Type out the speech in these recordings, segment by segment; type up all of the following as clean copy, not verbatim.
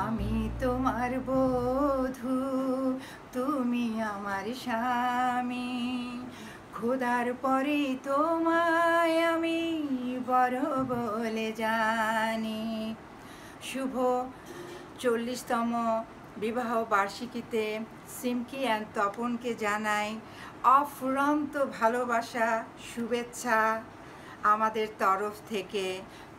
আমি তোমার বধূ, তুমি আমার স্বামী, খোদার পরে তোমায় আমি বড় বলে জানি। শুভ 40তম বিবাহ বার্ষিকীতে সিমকি অ্যান্ড তপনকে জানাই অফুরন্ত ভালোবাসা, শুভেচ্ছা আমাদের তরফ থেকে,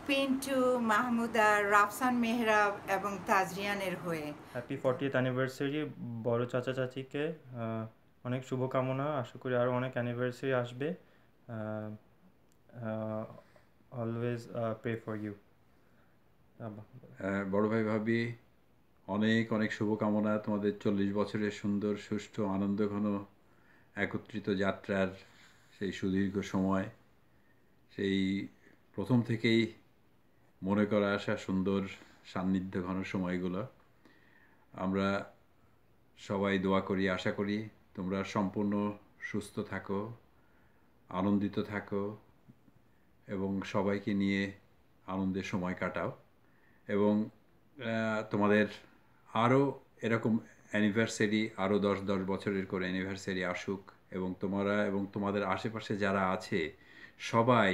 পিন্টু, মাহমুদা, রাফসান মেহরাব এবং তাজরিয়ানের হয়ে। হ্যাপি 40th অ্যানিভার্সারি বড় চাচা চাচিকে অনেক শুভকামনা। আশা করি আরও অনেক অ্যানিভার্সারি আসবে। Always pray for you. বড় ভাই ভাবি, অনেক অনেক শুভকামনা তোমাদের 40 বছরের সুন্দর সুষ্ঠু আনন্দঘন একত্রিত যাত্রার সেই সুদীর্ঘ সময়, সেই প্রথম থেকেই মনে করা আসা সুন্দর সান্নিধ্য ঘন সময়গুলো। আমরা সবাই দোয়া করি, আশা করি তোমরা সম্পূর্ণ সুস্থ থাকো, আনন্দিত থাকো এবং সবাইকে নিয়ে আনন্দের সময় কাটাও। এবং তোমাদের আরও এরকম অ্যানিভার্সারি, আরও 10 বছরের করে অ্যানিভার্সারি আসুক এবং তোমরা এবং তোমাদের আশেপাশে যারা আছে সবাই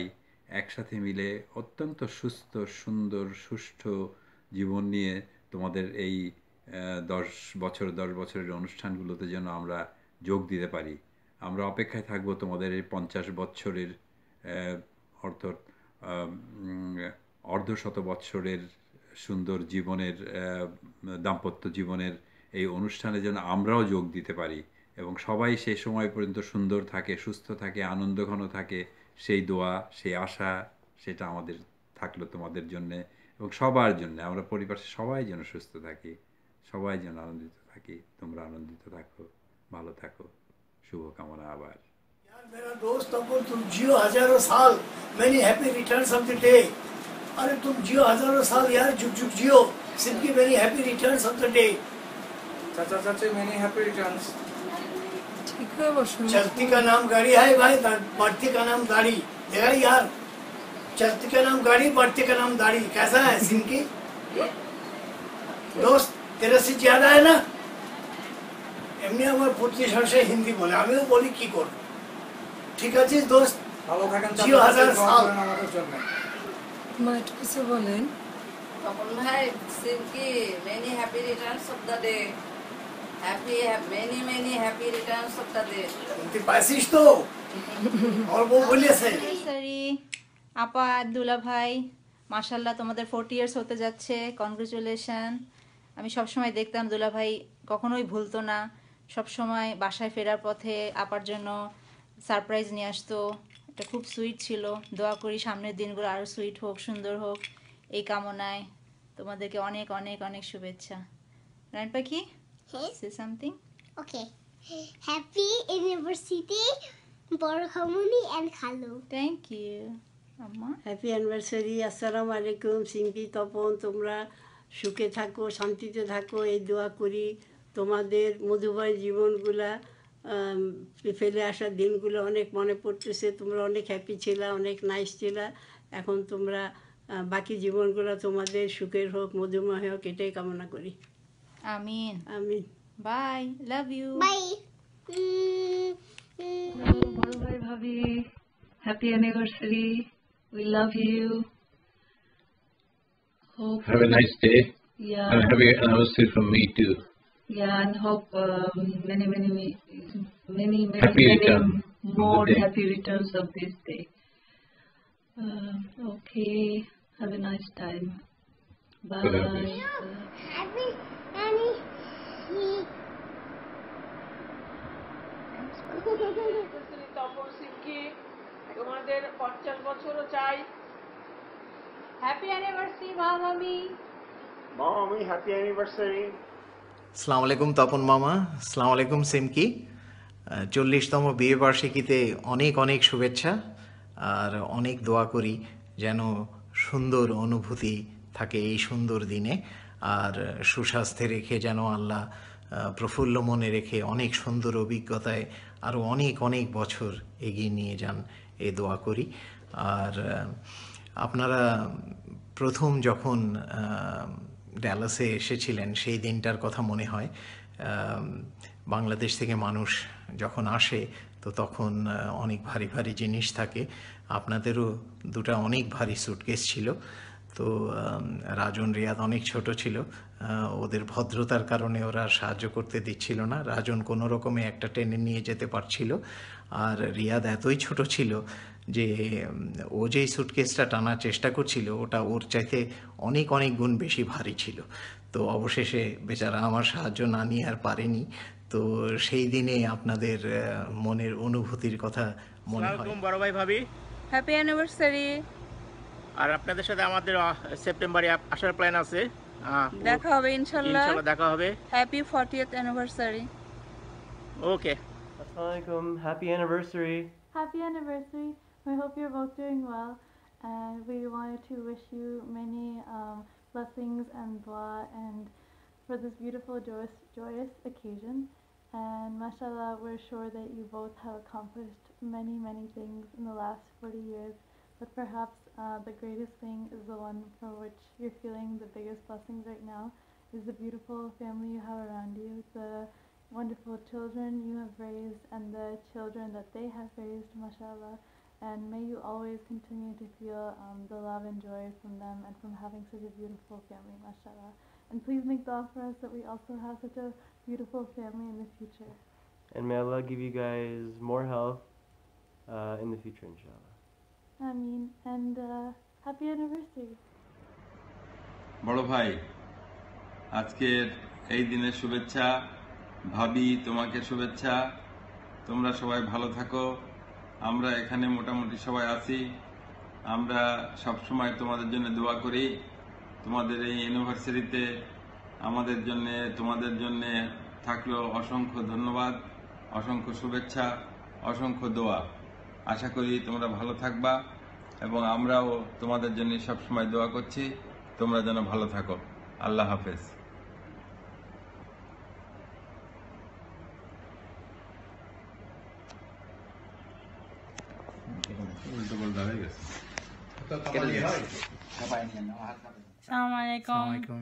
একসাথে মিলে অত্যন্ত সুস্থ, সুন্দর, সুষ্ঠু জীবন নিয়ে তোমাদের এই 10 বছরের অনুষ্ঠানগুলোতে যেন আমরা যোগ দিতে পারি। আমরা অপেক্ষায় থাকবো তোমাদের এই 50 বছরের অর্থাৎ অর্ধশত বৎসরের সুন্দর জীবনের, দাম্পত্য জীবনের এই অনুষ্ঠানে যেন আমরাও যোগ দিতে পারি এবং সবাই সেই সময় পর্যন্ত সুন্দর থাকে, সুস্থ থাকে, আনন্দঘন থাকে, সেই দোয়া, সেই আশা, সেটা আমাদের থাকলো তোমাদের জন্যে এবং সবার জন্য। আমরা পরিবারের সবাই যেন সুস্থ থাকি, সবাই যেন আনন্দিত থাকি। তোমরা আনন্দিত থাকো, ভালো থাকো, শুভকামনা আবার। मेरा दोस्त तपन, तुम जियो हजारों साल, many happy returns of the day. अरे तुम जियो हजारों साल यार, जुग जुग जियो। Simply many happy returns of the day. चाचा चाची मेनी हैप्पी रिटर्न्स। ठीक है बस। चलती का नाम गाड़ी है भाई, बढ़ती का नाम दाढ़ी। देखा यार, चलती का नाम गाड़ी, बढ़ती का नाम दाढ़ी। कैसा है सिंकी दोस्त? तेरे से ज्यादा है ना। এমনি আমার পুত্রী সরষে হিন্দি বলে, আমিও বলি কি করব। ঠিক আছে দোস্ত, ভালো থাকেন, জিও হাজার সাল আমাদের জন্য। মা একটু কিছু বলেন। তপন ভাই, Simki many happy returns of the day. Many happy returns of the day. তুই পাইছিস তো? ওর বউ বলেছে। সরি আপা, দুলা ভাই, মাশাল্লাহ তোমাদের 40 ইয়ার্স হতে যাচ্ছে, কনগ্রেচুলেশন। আমি সবসময় দেখতাম দুলা ভাই কখনোই ভুলতো না, সবসময় বাসায় ফেরার পথে আপার জন্য সারপ্রাইজ নিয়ে আসতো। এটা খুব সুইট ছিল। দোয়া করি সামনের দিনগুলো আরও সুইট হোক, সুন্দর হোক, এই কামনায় তোমাদেরকে অনেক অনেক অনেক শুভেচ্ছা। রায়ন পাখি, say something. Okay. Happy anniversary, Borhamuni and Khalu. Thank you আম্মা। Happy anniversary. আসসালামু আলাইকুম। সিম্পি, তপন, তোমরা সুখে থাকো, শান্তিতে থাকো, এই দোয়া করি। তোমাদের মধুময় জীবনগুলা, ফেলে আসা দিনগুলো অনেক মনে পড়তেছে। তোমরা অনেক হ্যাপি ছিলা, অনেক নাইস ছিলা। এখন তোমরা বাকি জীবনগুলো তোমাদের সুখের হোক, মধুময় হোক, এটাই কামনা করি। আমিন আমিন। Bye, love you. Bye. বড় ভাই ভাবি, happy anniversary. We love you. Have a nice day. Yeah. And happy anniversary from me too. Yeah, and hope many Happy return of the more day. happy returns of this day. Okay, have a nice time. Bye. Good happy. Happy anniversary. Tapan সিংকে তোমাদের 50 বছরও চাই। Happy anniversary মামামি। মামামি happy anniversary. আসসালামু আলাইকুম তপন মামা, আসসালামু আলাইকুম সিমকি। 40তম বিয়ে বার্ষিকীতে অনেক অনেক শুভেচ্ছা আর অনেক দোয়া করি যেন সুন্দর অনুভূতি থাকে এই সুন্দর দিনে, আর সুস্বাস্থ্যে রেখে যেন আল্লাহ প্রফুল্ল মনে রেখে অনেক সুন্দর অভিজ্ঞতায় আরও অনেক অনেক বছর এগিয়ে নিয়ে যান, এই দোয়া করি। আর আপনারা প্রথম যখন ড্যালাসে এসেছিলেন সেই দিনটার কথা মনে হয়। বাংলাদেশ থেকে মানুষ যখন আসে তো তখন অনেক ভারী ভারী জিনিস থাকে। আপনাদেরও দুটো অনেক ভারী সুটকেস ছিল। তো রাজন রিয়াদ অনেক ছোট ছিল, ওদের ভদ্রতার কারণে ওরা সাহায্য করতে দিচ্ছিল না। রাজন কোনো রকমে একটা টেনে নিয়ে যেতে পারছিল, আর রিয়াদ এতই ছোট ছিল যে ও যেই সুটকেসটা টানার চেষ্টা করছিল ওটা ওর চাইতে অনেক অনেক গুণ বেশি ভারী ছিল। তো অবশেষে বেচারা আমার সাহায্য না নিয়ে আর পারেনি। তো সেই দিনে আপনাদের মনের অনুভূতির কথা মনে হয়। বড় ভাই ভাবি, হ্যাপি অ্যানিভার্সারি। আর আপনাদের সাথে আমাদের সেপ্টেম্বরে আসার প্ল্যান আছে। দেখা হবে ইনশাআল্লাহ। দেখা হবে। Happy 40th anniversary. ওকে, আসসালামু আলাইকুম, happy anniversary. Happy anniversary. We hope you're both doing well, and we wanted to wish you many blessings and dua and for this beautiful joyous occasion. And mashallah, we're sure that you both have accomplished many things in the last 40 years, but perhaps the greatest thing is the one for which you're feeling the biggest blessings right now is the beautiful family you have around you, the wonderful children you have raised and the children that they have raised, mashallah. And may you always continue to feel the love and joy from them and from having such a beautiful family, mashallah. And please make dua for us that we also have such a beautiful family in the future. And may Allah give you guys more health in the future, inshallah. Ameen. And happy anniversary. বড় ভাই, আজকের এই দিনের শুভেচ্ছা। ভাবি, তোমাকে শুভেচ্ছা। তোমরা সবাই ভালো থাকো। আমরা এখানে মোটামুটি সবাই আছি। আমরা সব সময় তোমাদের জন্য দোয়া করি। তোমাদের এই অ্যানিভার্সারিতে আমাদের জন্য, তোমাদের জন্য থাকলো অসংখ্য ধন্যবাদ, অসংখ্য শুভেচ্ছা, অসংখ্য দোয়া। আশা করি তোমরা ভালো থাকবা এবং আমরাও তোমাদের জন্য সব সময় দোয়া করছি তোমরা যেন ভালো থাকো। আল্লাহ হাফেজ। Assalamualaikum.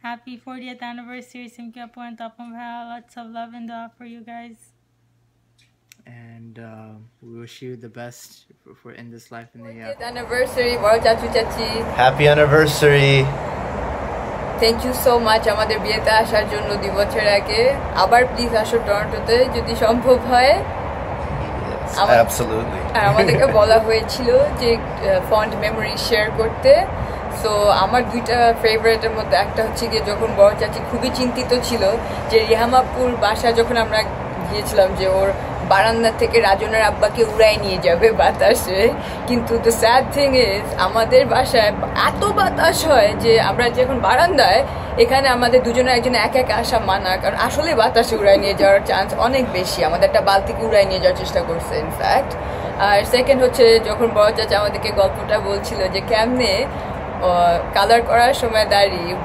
Happy 40th anniversary, Simki Apu and Tapon Bhaiya. Lots of love and dua for you guys. And we wish you the best for in this life and the 40th anniversary, বড় চাচু চাচি। Happy anniversary. Thank you so much আমাদের বিয়েতে আসার জন্য 2 বছর আগে। আবার প্লিজ আসো টরন্টোতে যদি সম্ভব হয়। Absolutely. আর আমাদেরকে বলা হয়েছিল যে ফন্ড মেমোরি শেয়ার করতে। সো আমার দুইটা ফেভারিটের মধ্যে একটা হচ্ছে গিয়ে যখন বড় চাচি খুবই চিন্তিত ছিল যে রিহামাপুর বাসা যখন আমরা গিয়েছিলাম যে ওর বারান্দা থেকে রাজনের আব্বাকে উড়াই নিয়ে যাবে বাতাসে, কিন্তু দ্য স্যাড থিং ইজ আমাদের বাসায় এত বাতাস হয় যে আমরা যখন বারান্দায় এখানে আমাদের দুজনে একজনে এক এক আসা মানা, কারণ আসলে বাতাসে উড়াই নিয়ে যাওয়ার চান্স অনেক বেশি। আমাদের একটা বালতিকে উড়াই নিয়ে যাওয়ার চেষ্টা করছে ইনফ্যাক্ট। আর সেকেন্ড হচ্ছে যখন বড় চাচা আমাদেরকে গল্পটা বলছিল যে কেমনে কালার করার সময়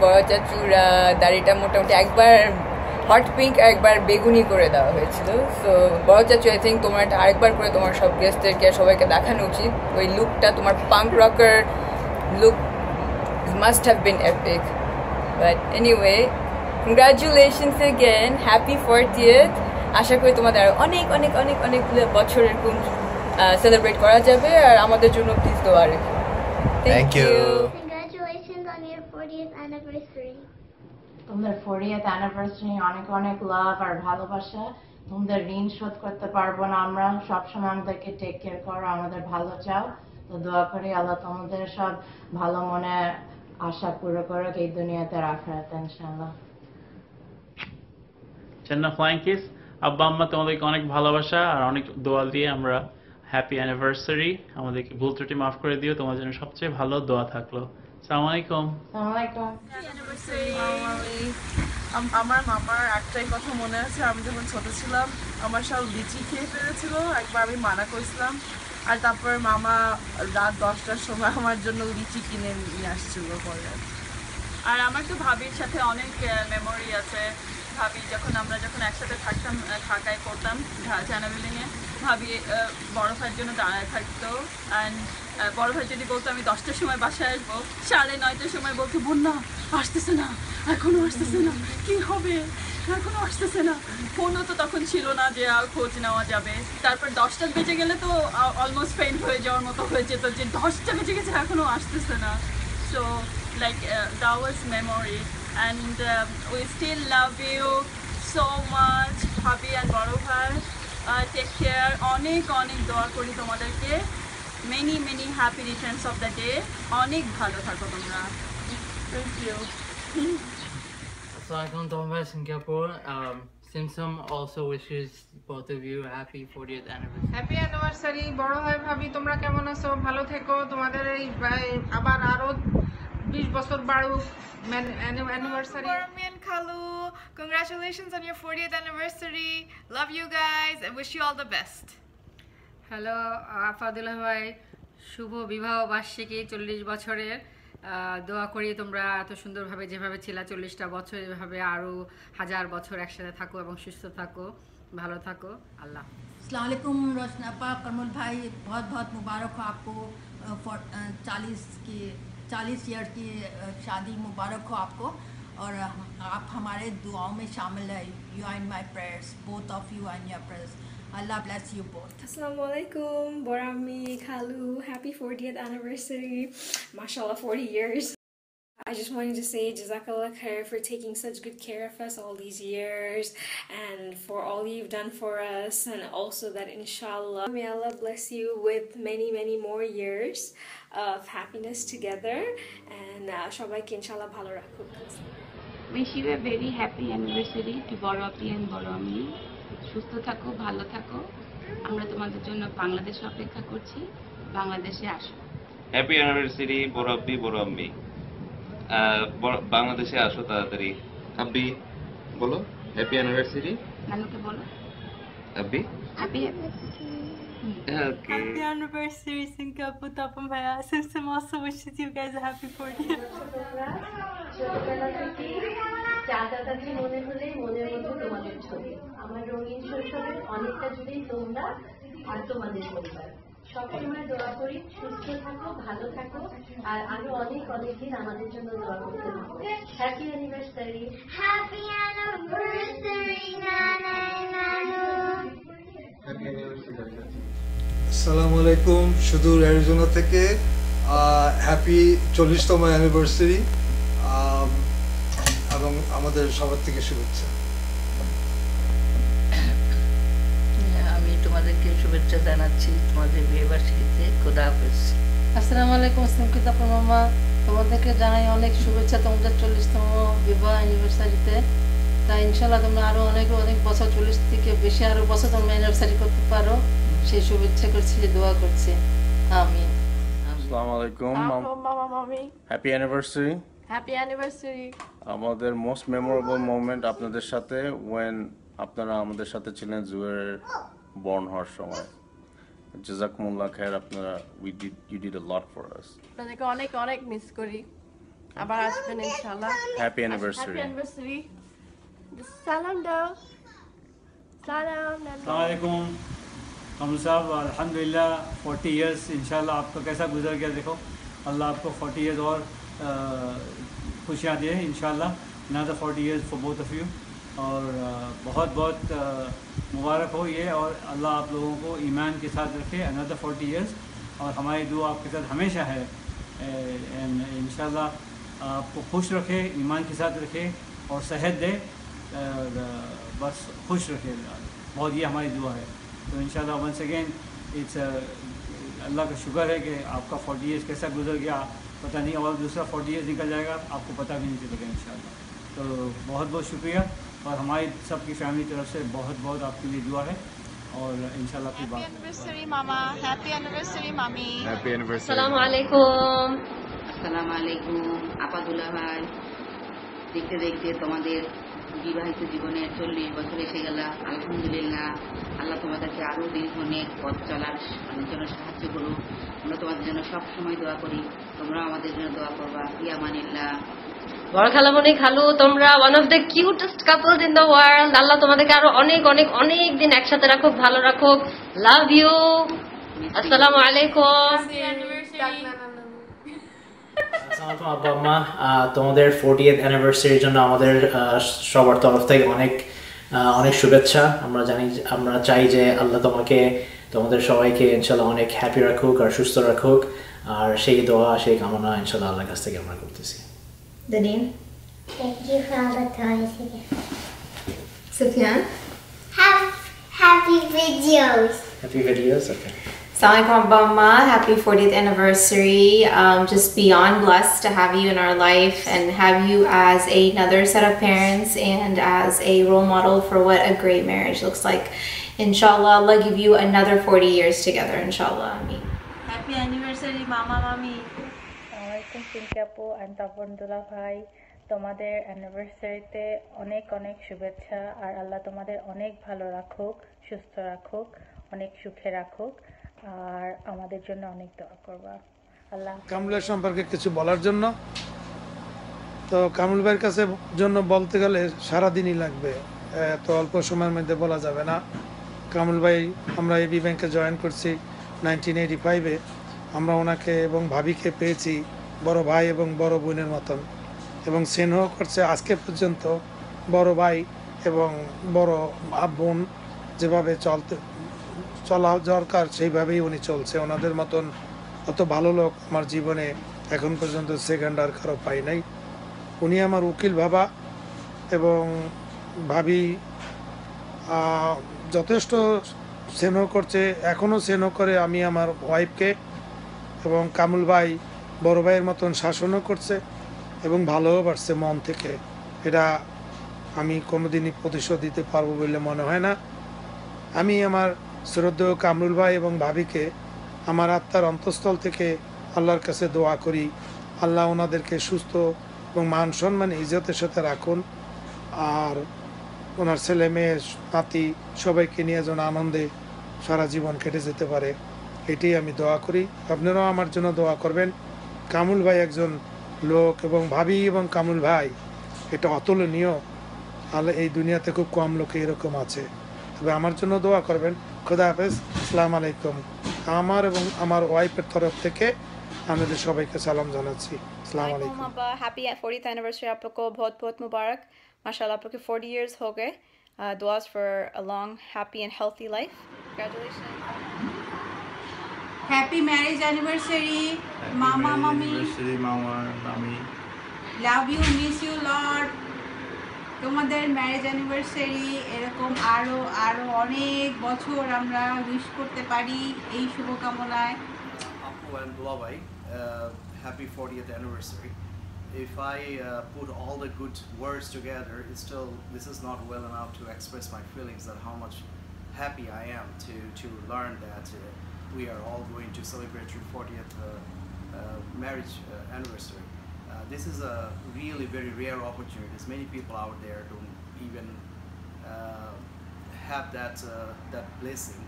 বড় চাচুরা দাড়িটা মোটামুটি একবার হট পিঙ্ক একবার বেগুনি করে দেওয়া হয়েছিল। সো বড় চাচু আই থিঙ্ক তোমার এটা আরেকবার করে তোমার সব গেস্টদেরকে সবাইকে দেখানো উচিত। ওই লুকটা তোমার punk rocker look must have been epic. But anyway, congratulations again, happy 40th। আশা করি তোমাদের অনেক অনেক অনেক অনেকগুলো বছর এরকম সেলিব্রেট করা যাবে। আর আমাদের জন্য প্লিজ দোয়া রেখো। Thank you. Congratulations on your 40th anniversary. তোমাদের 40th অ্যানিভার্সারি অনেক অনেক লাভ আর ভালোবাসা। তোমাদের ঋণ শোধ করতে পারবো না আমরা, সবসময় আমাদেরকে টেক কেয়ার করো, আমাদের ভালো চাও। তো দোয়া করি আল্লাহ তোমাদের সব ভালো মনে আশা পুরো করুক এই দুনিয়াতে আখিরাতে ইনশাআল্লাহ। চেন্না ফ্লাইং কিস। আব্বা আম্মা তোমাদেরকে অনেক ভালোবাসা আর অনেক দোয়া দিয়ে আমরা হ্যাপি অ্যানিভার্সারি। আমাদেরকে ভুল ত্রুটি মাফ করে দিও। তোমার জন্য সবচেয়ে ভালো দোয়া থাকলো। আসসালামু আলাইকুম। আমার মামার একটাই কথা মনে আছে, আমি যখন ছোট ছিলাম আমার সব লিচি খেয়ে ফেলেছিল, একবার আমি মানা করেছিলাম, আর তারপর মামা রাত 10টার সময় আমার জন্য লিচি কিনে নিয়ে আসছিল পরে। আর আমার তো ভাবির সাথে অনেক মেমোরি আছে। ভাবি আমরা যখন একসাথে থাকতাম, ঢাকায় পড়তাম চ্যানা বিল্ডিংয়ে, ভাবি বড় ভাইয়ের জন্য দাঁড়ায় থাকতো। অ্যান্ড বড় ভাই যদি বলতো আমি 10টার সময় বাসায় আসবো, 9:30টার সময় বলতো বন্যা আসতেছে না, এখনো আসতেছে না, কি হবে, এখনো আসতেছে না। ফোনও তো তখন ছিল না যে খোঁজ নেওয়া যাবে। তারপর 10টা বেজে গেলে তো অলমোস্ট ফেইন্ট হয়ে যাওয়ার মতো হয়ে যেত যে 10টা বেজে গেছে এখনো আসতেছে না। So like that was memory and we still love you so much ভাবি and বড় ভাই। টেক কেয়ার, অনেক অনেক দোয়া করি তোমাদেরকে। many many happy returns of the day, অনেক ভালো থাকো তোমরা। Thank you. Assalamualaikum Tomba Singapore. Simsum also wishes both of you a happy 40th anniversary. Happy anniversary বড় ভাই ভাবি, তোমরা কেমন আছো? ভালো থেকো। তোমাদের এই আবার আরো 20 বছর বাড়ুক anniversary. Borami and Kalu, congratulations on your 40th anniversary. Love you guys and wish you all the best. Hello Afadullah ভাই, শুভ বিবাহ বার্ষিকী 40 বছরের। দোয়া করি তোমরা এত সুন্দরভাবে যেভাবে ছিলা 40টা বছর এভাবে আরও 1000 বছর একসাথে থাকো এবং সুস্থ থাকো, ভালো থাকো। আল্লাহ। अस्सलाम वालेकुम रोशन अपा, करमुल भाई, बहुत बहुत मुबारक हो आपको 40 ईयर की शादी मुबारक हो आपको, और आप हमारे दुआओं में शामिल है। You are in my prayers, both of you are in your prayers. Allah bless you both. Assalamualaikum, Borami, Kalu, happy 40th anniversary. Mashallah, 40 years. I just wanted to say Jazakallah khair for taking such good care of us all these years and for all you've done for us, and also that inshallah may Allah bless you with many many more years of happiness together, and shobaike inshallah bhalo rakhuk. Wish you a very happy anniversary to Borapi and Borami. সুস্থ থাকো, ভালো থাকো। আমরা তোমাদের জন্য বাংলাদেশে অপেক্ষা করছি, বাংলাদেশে আসো। হ্যাপি অ্যানিভার্সারি বড়াব্বি বড় আম্মি, বাংলাদেশে আসো তাড়াতাড়ি। আব্বি বলো হ্যাপি অ্যানিভার্সারি। নানুকে বলো আব্বি happy Happy anniversary Singapore Tapam Bhaiya. Simsim also wishes you guys a happy 40th. চাচাচাচি মনে হলে মনের মধ্যে তোমাদের ছবি। আমার রঙিন শৈশবের অনেকটা জুড়েই তোমরা আর তোমাদের পরিবার। সবসময় দোয়া করি সুস্থ থাকো, ভালো থাকো, আর আরো অনেক অনেক দিন আমাদের জন্য দোয়া করতে থাকো। Happy anniversary. হ্যাপি অ্যানিভার্সারি নানা নানু। আসসালামু আলাইকুম, সুদূর অ্যারিজোনা থেকে হ্যাপি 40তম অ্যানিভার্সারি এবং আমাদের সবার থেকে শুভেচ্ছা। আমি তোমাদেরকে শুভেচ্ছা জানাচ্ছি তোমাদের বিয়েবার্ষিকীতে। খোদা হাফেজ। আসসালামু আলাইকুম সিমকি তাপন মামা, তোমাদেরকে জানাই অনেক শুভেচ্ছা তোমাদের 40তম বিবাহ অ্যানিভার্সারিতে। তাই ইনশাল্লাহ তোমরা আরো অনেক অনেক বছর, 40 থেকে বেশি আরো বছর তোমরা অ্যানিভার্সারি করতে পারো, সেই শুভেচ্ছা করছি, দোয়া করছি। আমিন। আসসালামু আলাইকুম, হ্যাপি অ্যানিভার্সারি। Happy anniversary. আমাদের মোস্ট মেমোরেবল মোমেন্ট আপনাদের সাথে, ওয়েন আপনারা আমাদের সাথে ছিলেন জুয়ের বর্ন হওয়ার সময়। জাজাকুমুল্লাহ খায়ের, আপনারা you did a lot for us. আপনাদেরকে অনেক অনেক মিস করি, আবার আসবেন ইনশাআল্লাহ। Happy anniversary. Happy anniversary. সালাম দাও, সালাম। अस्सलाम वालेकुम कमल साहब, अल्हम्दुलिल्लाह 40 इयर्स इंशाल्लाह आपका कैसा गुजर गया। देखो अल्लाह आपको 40 इयर्स और खुशियाँ दे इंशाल्लाह। another 40 years for both of you, और बहुत बहुत मुबारक हो ये, और अल्लाह आप लोगों को ईमान के साथ रखे another 40 इयर्स, और हमारी दुआ आपके साथ हमेशा है। इंशाल्लाह आपको खुश रखे, ईमान के साथ रखे और सेहत दे, बस खुश रखे बहुत, ये हमारी दुआ है। तो इंशाल्लाह वंस अगेन इट्स अल्लाह का शुक्र है कि आपका 40 इयर्स कैसा गुजर गया पता नहीं, और दूसरा 40 इयर्स निकल जाएगा आपको पता भी नहीं चलेगा इंशाल्लाह। तो बहुत बहुत शुक्रिया, और हमारी सबकी फैमिली तरफ से बहुत बहुत आपके लिए दुआ है, और इंशाल्लाह आपकी बात। हैप्पी एनिवर्सरी मामा, हैप्पी एनिवर्सरी मामी, हैप्पी एनिवर्सरी। আসসালামু আলাইকুম। আসসালামু আলাইকুম আপাদুল্লাহ ভাই, দেখতে দেখতে তোমাদের বিবাহিত জীবনে 40 বছর এসে গেল। আলহামদুলিল্লাহ, আল্লাহ তোমাদেরকে আরও দীর্ঘদিন পথ চলার জন্য সাহায্য করুক। আমরা তোমাদের জন্য সব সময় দোয়া করি, তোমরা আমাদের জন্য দোয়া করবা। ইয়ামানিল্লাহ, বড় খালামণি খালু তোমরা one of the cutest couples in the world. আল্লাহ তোমাদেরকে আরো অনেক অনেক অনেক দিন একসাথে রাখুক, ভালো রাখুক। Love you. আসসালামু আলাইকুম। আসসালামু আব্বা আম্মা, তোমাদের 40th অ্যানিভার্সারির জন্য আমাদের সবার তরফ থেকে অনেক অনেক শুভেচ্ছা। আমরা চাই যে আল্লাহ তোমাদের সবাইকে ইনশাআল্লাহ অনেক হ্যাপি রাখুক আর সুস্থ রাখুক, আর সেই দোয়া সেই কামনা ইনশাআল্লাহ আল্লাহর কাছ থেকে আমরা করতেছি। Daneen? Thank you for all the toys again. Sufyan? Happy videos. Happy videos, okay. Assalamualaikum Abba Amma, happy 40th anniversary. Just beyond blessed to have you in our life and have you as another set of parents and as a role model for what a great marriage looks like. Inshallah, Allah give you another 40 years together, inshallah. Ameen. Happy anniversary, Mama, Mami. Assalamualaikum Sinkapu and Tapundula Bhai. তোমাদের অ্যানিভার্সারিতে অনেক অনেক শুভেচ্ছা, আর আল্লাহ তোমাদের অনেক ভালো রাখুক, সুস্থ রাখুক, অনেক সুখে রাখুক, আর আমাদের জন্য অনেক দোয়া করবা। আল্লাহ। কামরুলের সম্পর্কে কিছু বলার জন্য, তো কামরুল ভাইয়ের কাছে জন্য বলতে গেলে সারাদিনই লাগবে, তো অল্প সময়ের মধ্যে বলা যাবে না। কামরুল ভাই, আমরা এবি ব্যাংকে জয়েন করছি 1985-এ। আমরা ওনাকে এবং ভাবিকে পেয়েছি বড় ভাই এবং বড় বোনের মতন, এবং স্নেহ করছে আজকে পর্যন্ত। বড় ভাই এবং বড় বোন যেভাবে চলা দরকার সেইভাবেই উনি চলছে। ওনাদের মতন অত ভালো লোক আমার জীবনে এখন পর্যন্ত সেকেন্ড আর কারো পাই নাই। উনি আমার উকিল বাবা, এবং ভাবি যথেষ্ট স্নেহ করছে, এখনও স্নেহ করে আমি আমার ওয়াইফকে। এবং কামরুল ভাই বড় ভাইয়ের মতন শাসনও করছে এবং ভালোও বাড়ছে মন থেকে। এটা আমি কোনোদিনই প্রতিশোধ দিতে পারবো বলে মনে হয় না। আমি আমার শ্রদ্ধেয় কামরুল ভাই এবং ভাবিকে আমার আত্মার অন্তঃস্থল থেকে আল্লাহর কাছে দোয়া করি, আল্লাহ ওনাদেরকে সুস্থ এবং মান সম্মান ইজ্জতের সাথে রাখুন, আর ওনার ছেলে মেয়ে নাতি সবাইকে নিয়ে যেন আনন্দে সারা জীবন কেটে যেতে পারে, এটাই আমি দোয়া করি। আপনারাও আমার জন্য দোয়া করবেন। কামরুল ভাই একজন লোক, এবং ভাবি এবং কামরুল ভাই এটা অতুলনীয়। আল্লাহ, এই দুনিয়াতে খুব কম লোকে এরকম আছে। তবে আমার জন্য দোয়া করবেন। খুদা হাফেজ। আসসালামু আলাইকুম। আমার এবং আমার ওয়াইফের তরফ থেকে আমাদের সবাইকে সালাম জানাচ্ছি। আসসালামু আলাইকুম। हैप्पी 40th एनिवर्सरी आपको बहुत बहुत मुबारक। माशाल्लाह आपके 40 years हो गए। दुआस for a long happy and healthy life. Congratulations. Happy marriage anniversary, Mama, Mummy. Mama, Mummy. Love you, miss you lot. তোমাদের ম্যারেজ অ্যানিভার্সারি এরকম আরো আরো অনেক বছর আমরা উইশ করতে পারি এই শুভকামনায়। Appu and Dulabai, happy 40th anniversary. If I put all the good words together, this is not well enough to express my feelings that how much happy I am to learn that we are all going to celebrate your 40th marriage anniversary. This is a really very rare opportunity. Many people out there don't even have that blessing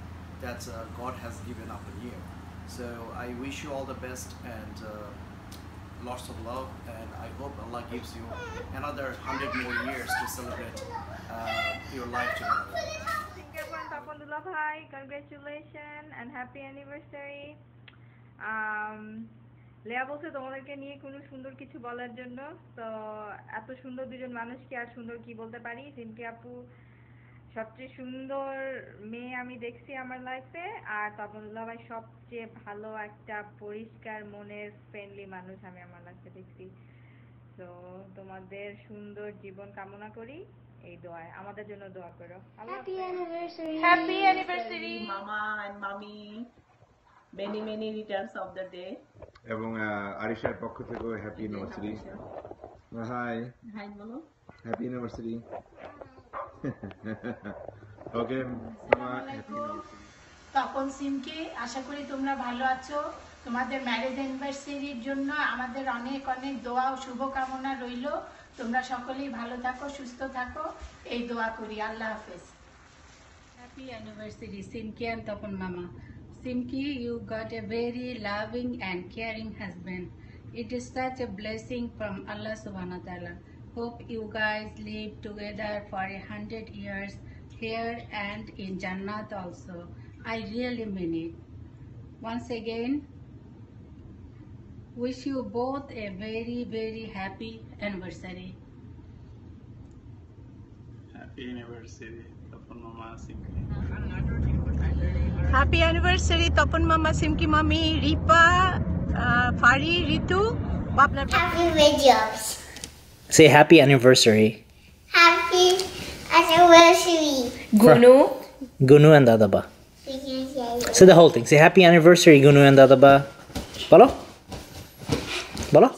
that God has given upon you. So I wish you all the best and lots of love, and I hope Allah gives you another 100 more years to celebrate your life together. Tapundula Bhai, congratulations and happy anniversary. লেয়া বলছে তোমাদেরকে নিয়ে কোনো সুন্দর কিছু বলার জন্য, তো এত সুন্দর দুজন মানুষকে আর সুন্দর কি বলতে পারি। সিমকি আপু সবচেয়ে সুন্দর মেয়ে আমি দেখছি আমার লাইফে, আর তাপন্দুল্লাহ ভাই সবচেয়ে ভালো একটা পরিষ্কার মনের ফ্রেন্ডলি মানুষ আমি আমার লাইফে দেখছি। তো তোমাদের সুন্দর জীবন কামনা করি, এই দোয়ায় আমাদের জন্য দোয়া করো। Happy anniversary. Happy anniversary, Mama and Mommy. Many returns of the day. এবং আরিশার পক্ষ থেকেও হ্যাপি অ্যানিভার্সারি। হাই হাই বলো। Happy anniversary. ওকে মামা, হ্যাপি অ্যানিভার্সারি। তখন সিমকে আশা করি তোমরা ভালো আছো। তোমাদের ম্যারেজ অ্যানিভার্সারির জন্য আমাদের অনেক অনেক দোয়া ও শুভকামনা রইল। তোমরা সকলেই ভালো থাকো, সুস্থ থাকো, এই দোয়া করি। আল্লাহ হাফেজ। Happy anniversary Simki and Tapan Mama. Simki, you got a very loving and caring husband. It is such a blessing from Allah subhanahu wa ta'ala. Hope you guys live together for 100 years here and in Jannat also. I really mean it. Once again, wish you both a very, very happy anniversary. Happy anniversary, Tapan Mama Simki. Happy anniversary, Tapan Mama, Simki Mami, Ripa, Fari, Ritu. Happy videos. Say happy anniversary. Happy anniversary. Gunu and Dadaba. Say the whole thing. Say happy anniversary, Gunu and Dadaba. Bolo? Bolo?